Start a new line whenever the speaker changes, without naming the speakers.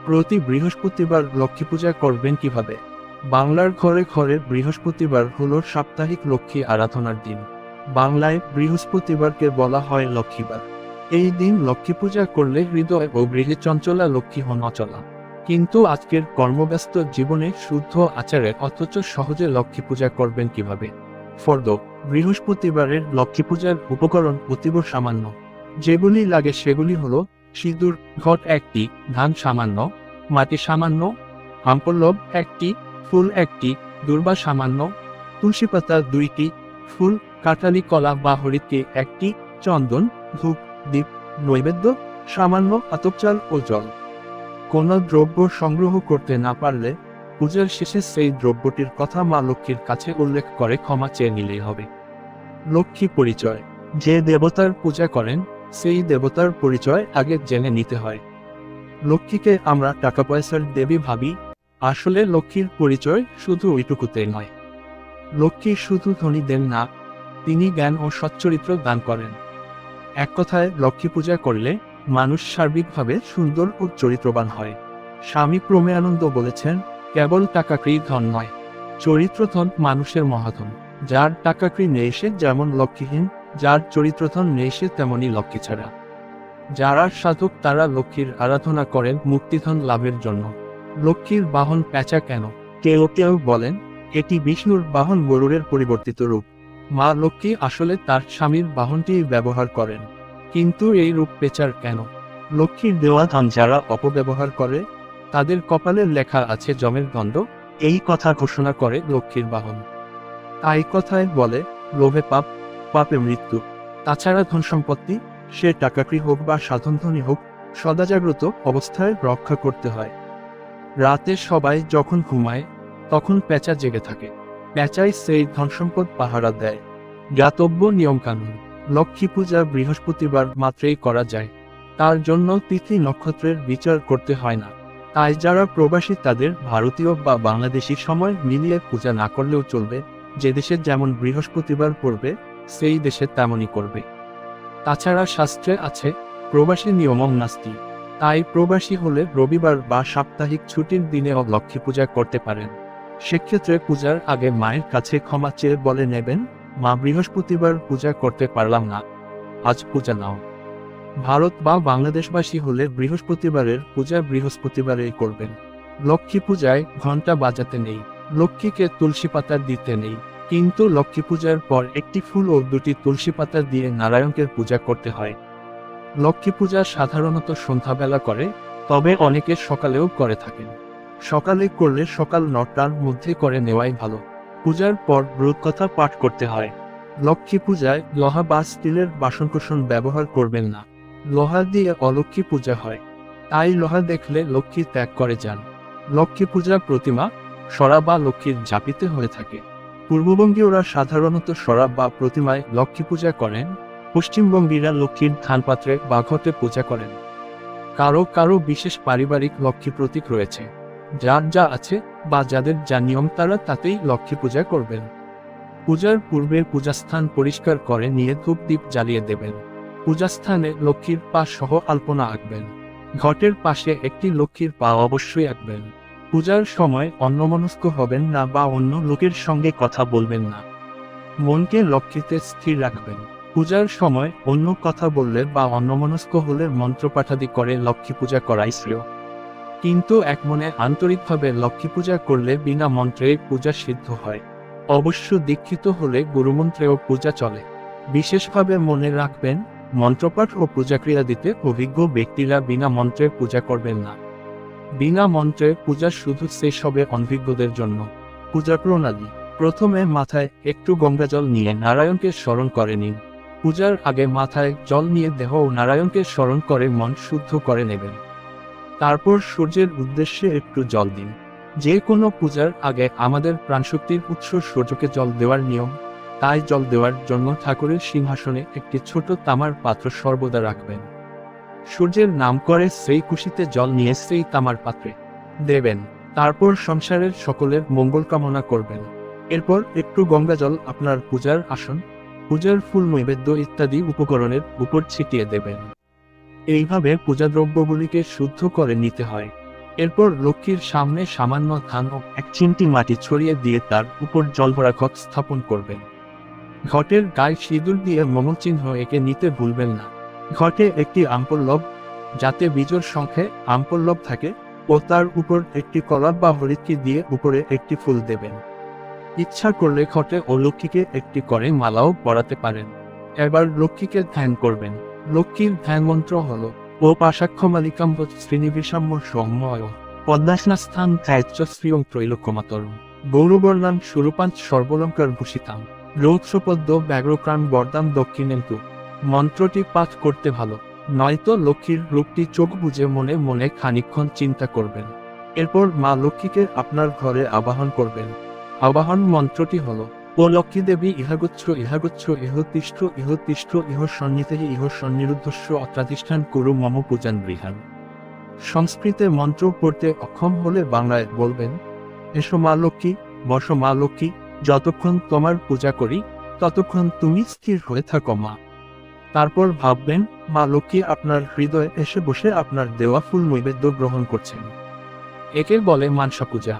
প্রতি বৃহস্পতিবার লক্ষ্মী পূজা করবেন কিভাবে? বাংলার ঘরে ঘরে বৃহস্পতিবার হলো সাপ্তাহিক লক্ষ্মী আরাধনার দিন। বাংলায় বৃহস্পতিবারকে বলা হয় লক্ষ্মীবার। এই দিন লক্ষ্মী পূজা করলে হৃদয় ও গৃহে চঞ্চলা লক্ষ্মী হন অচলা। কিন্তু আজকের কর্মব্যস্ত জীবনে শুদ্ধ আচারে অথচ সহজে লক্ষ্মী পূজা করবেন কিভাবে? ফর্দ, বৃহস্পতিবারের লক্ষ্মী পূজার উপকরণ অতীব সামান্য। যেগুলি লাগে সেগুলি হলো সিঁদুর, ঘট একটি, ধান সামান্য, মাটি সামান্য, আমপল্লব একটি, ফুল একটি, দুর্বা সামান্য, তুলসী পাতা 2টি, ফুল, কাঁঠালি কলা বা হরিৎকে একটি, চন্দন, ধূপ, দীপ, নৈবেদ্য, সামান্য আতপ চাল ও জল। কোনো দ্রব্য সংগ্রহ করতে না পারলে পূজার শেষে সেই দ্রব্যটির কথা মা লক্ষ্মীর কাছে উল্লেখ করে ক্ষমা চেয়ে নিলেই হবে। লক্ষ্মী পরিচয়। যে দেবতার পূজা করেন সেই দেবতার পরিচয় আগে জেনে নিতে হয়। লক্ষ্মীকে আমরা টাকা পয়সার দেবী ভাবি, আসলে লক্ষ্মীর পরিচয় শুধু ওইটুকুতেই নয়। লক্ষ্মী শুধু ধনী দেন না, তিনি জ্ঞান ও সচ্চরিত্র দান করেন। এক কথায় লক্ষ্মী পূজা করলে মানুষ সার্বিকভাবে সুন্দর ও চরিত্রবান হয়। স্বামী প্রমেয়ানন্দ বলেছেন, কেবল টাকাকড়ি ধন নয়, চরিত্রধন মানুষের মহাধন। যার টাকাকড়ি নেই সে যেমন লক্ষ্মীহীন, যার চরিত্রধন নেই সে তেমনই লক্ষ্মী ছাড়া। যারা সাধক তারা লক্ষ্মীর আরাধনা করেন মুক্তিধন লাভের জন্য। লক্ষ্মীর বাহন পেঁচা কেন? কেউ কেউ বলেন এটি বিষ্ণুর বাহন গরুড়ের পরিবর্তিত রূপ। মা লক্ষ্মী আসলে তার স্বামীর বাহনটি ব্যবহার করেন। কিন্তু এই রূপ পেঁচার কেন? লক্ষ্মীর দেওয়া ধন যারা অপব্যবহার করে তাদের কপালে লেখা আছে যমের দণ্ড, এই কথা ঘোষণা করে লক্ষ্মীর বাহন। তাই কথায় বলে, লোভে পাপ, পাপে মৃত্যু। তাছাড়া ধন সম্পত্তি, সে টাকাকড়ি হোক বা সাধনধনী হোক, সদা জাগ্রত অবস্থায় রক্ষা করতে হয়। রাতে সবাই যখন ঘুমায় তখন পেঁচা জেগে থাকে। পেঁচাই সেই ধনসম্পদ পাহারা দেয়। জ্ঞাতব্য নিয়মকানুন। লক্ষ্মী পূজা বৃহস্পতিবার মাত্রেই করা যায়। তার জন্য তিথি নক্ষত্রের বিচার করতে হয় না। তাই যারা প্রবাসী তাদের ভারতীয় বা বাংলাদেশি সময় মিলিয়ে পূজা না করলেও চলবে। যে দেশে যেমন বৃহস্পতিবার পড়বে সেই দেশে তেমনই করবে। তাছাড়া শাস্ত্রে আছে, প্রবাসী নিয়মং নাস্তি। তাই প্রবাসী হলে রবিবার বা সাপ্তাহিক ছুটির দিনেও লক্ষ্মী পূজা করতে পারেন। সেক্ষেত্রে পূজার আগে মায়ের কাছে ক্ষমা চেয়ে বলে নেবেন, মা বৃহস্পতিবার পূজা করতে পারলাম না, আজ পূজা নাও। ভারত বা বাংলাদেশবাসী হলে বৃহস্পতিবারের পূজা বৃহস্পতিবারেই করবেন। লক্ষ্মী পূজায় ঘণ্টা বাজাতে নেই, লক্ষ্মীকে তুলসী পাতা দিতে নেই, কিন্তু লক্ষ্মী পূজার পর একটি ফুল ও 2টি তুলসী পাতা দিয়ে নারায়ণকে পূজা করতে হয়। লক্ষ্মী পূজা সাধারণত সন্ধ্যাবেলা করে, তবে অনেকে সকালেও করে থাকেন। সকালে করলে সকাল 9টার মধ্যে করে নেওয়াই ভালো। পূজার পর ব্রতকথা পাঠ করতে হয়। লক্ষ্মী পূজায় লোহা বা স্টিলের বাসনকোসন ব্যবহার করবেন না। লোহা দিয়ে অলক্ষ্মী পূজা হয়, তাই লোহা দেখলে লক্ষ্মী ত্যাগ করে যান। লক্ষ্মী পূজা প্রতিমা, সরা বা লক্ষ্মীর ঝাঁপিতে হয়ে থাকে। পূর্ববঙ্গীয়রা সাধারণত সরা বা প্রতিমায় লক্ষ্মী পূজা করেন, পশ্চিমবঙ্গীরা লক্ষ্মীর ধানপাত্রে বা ঘটে পূজা করেন। কারো কারো বিশেষ পারিবারিক লক্ষ্মী প্রতীক রয়েছে। যার যা আছে বা যাদের যা নিয়ম তারা তাতেই লক্ষ্মী পূজা করবেন। পূজার পূর্বে পূজাস্থান পরিষ্কার করে নিয়ে ধূপ দ্বীপ জ্বালিয়ে দেবেন। পূজাস্থানে লক্ষ্মীর পা সহ আলপনা আঁকবেন। ঘটের পাশে একটি লক্ষ্মীর পা অবশ্যই আঁকবেন। পূজার সময় অন্যমনস্ক হবেন না বা অন্য লোকের সঙ্গে কথা বলবেন না। মনকে লক্ষ্মীতে স্থির রাখবেন। পূজার সময় অন্য কথা বললে বা অন্যমনস্ক হলে মন্ত্রপাঠাদি করে লক্ষ্মী পূজা করাই শ্রেয়। কিন্তু এক মনে আন্তরিকভাবে লক্ষ্মী পূজা করলে বিনা মন্ত্রে পূজা সিদ্ধ হয়। অবশ্য দীক্ষিত হলে গুরুমন্ত্রেও পূজা চলে। বিশেষভাবে মনে রাখবেন, মন্ত্রপাঠ ও পূজাক্রিয়া দিতে অভিজ্ঞ ব্যক্তিরা বিনা মন্ত্রে পূজা করবেন না। বিনা মন্ত্রে পূজা শুধু শেষ হবে অনভিজ্ঞদের জন্য। পূজা প্রণালী। প্রথমে মাথায় একটু গঙ্গাজল নিয়ে নারায়ণকে স্মরণ করে নিন। পূজার আগে মাথায় জল নিয়ে দেহ ও নারায়ণকে স্মরণ করে মন শুদ্ধ করে নেবেন। তারপর সূর্যের উদ্দেশ্যে একটু জল দিন। যে কোনো পূজার আগে আমাদের প্রাণশক্তির উৎস সূর্যকে জল দেওয়ার নিয়ম, তাই জল দেওয়ার জন্য ঠাকুরের সিংহাসনে একটি ছোট তামার পাত্র সর্বদা রাখবেন। সূর্যের নাম করে সেই কুশিতে জল নিয়ে সেই তামার পাত্রে দেবেন। তারপর সংসারের সকলের মঙ্গল কামনা করবেন। এরপর একটু গঙ্গাজল আপনার পূজার আসন, পূজার ফুল, নৈবেদ্য ইত্যাদি উপকরণের উপর ছিটিয়ে দেবেন। এইভাবে পূজাদ্রব্যগুলিকে শুদ্ধ করে নিতে হয়। এরপর লক্ষ্মীর সামনে সামান্য ধান ও এক চিমটি মাটি ছড়িয়ে দিয়ে তার উপর জলভরা ঘট স্থাপন করবেন। ঘটের গায়ে সিঁদুর দিয়ে মঙ্গলচিহ্ন এঁকে নিতে ভুলবেন না। ঘটে একটি আমপল্লব, যাতে বিজোড় সংখ্যায় আমপল্লব থাকে, ও তার উপর একটি কলা বা হরিৎকি দিয়ে উপরে একটি ফুল দেবেন। ইচ্ছা করলে ঘটে ও লক্ষ্মীকে একটি করে মালাও পরাতে পারেন। এবার লক্ষ্মীকে ধ্যান করবেন। লক্ষ্মীর ধ্যান মন্ত্র হল ও পাশাক্ষমালিকাম শ্রীনিবিষাম্য সৌম্যয় পদ্মাসনাস্থান ত্যাজ্য শ্রিয়ং ত্রৈলোক্যমাতরম গৌরবর্ণাম সুরূপাঞ্চ সর্বলঙ্কার ভূষিতাম রৌদ্রপদ্য ব্যাঘ্রপ্রাণ বরদাম দক্ষিণেন্দু। মন্ত্রটি পাঠ করতে ভালো, নয়তো লক্ষ্মীর রূপটি চোখ বুজে মনে মনে খানিকক্ষণ চিন্তা করবেন। এরপর মা লক্ষ্মীকে আপনার ঘরে আবাহন করবেন। আবাহন মন্ত্রটি হল ও লক্ষ্মী দেবী ইহাগুচ্ছ ইহাগুচ্ছ ইহতিষ্ঠ ইহতিষ্ঠ ইহ সন্নিধে ইহ সন্নিরুদ্ধস্য অত্রাধিষ্ঠান কুরু মম পূজান গৃহান। সংস্কৃতে মন্ত্র পড়তে অক্ষম হলে বাংলায় বলবেন, এসো মা লক্ষ্মী, বসো মা লক্ষ্মী, যতক্ষণ তোমার পূজা করি ততক্ষণ তুমি স্থির হয়ে থাকো মা। তারপর ভাববেন মা লক্ষ্মী আপনার হৃদয়ে এসে বসে আপনার দেওয়া ফুল নৈবেদ্য গ্রহণ করছেন। একে বলে মানসা পূজা।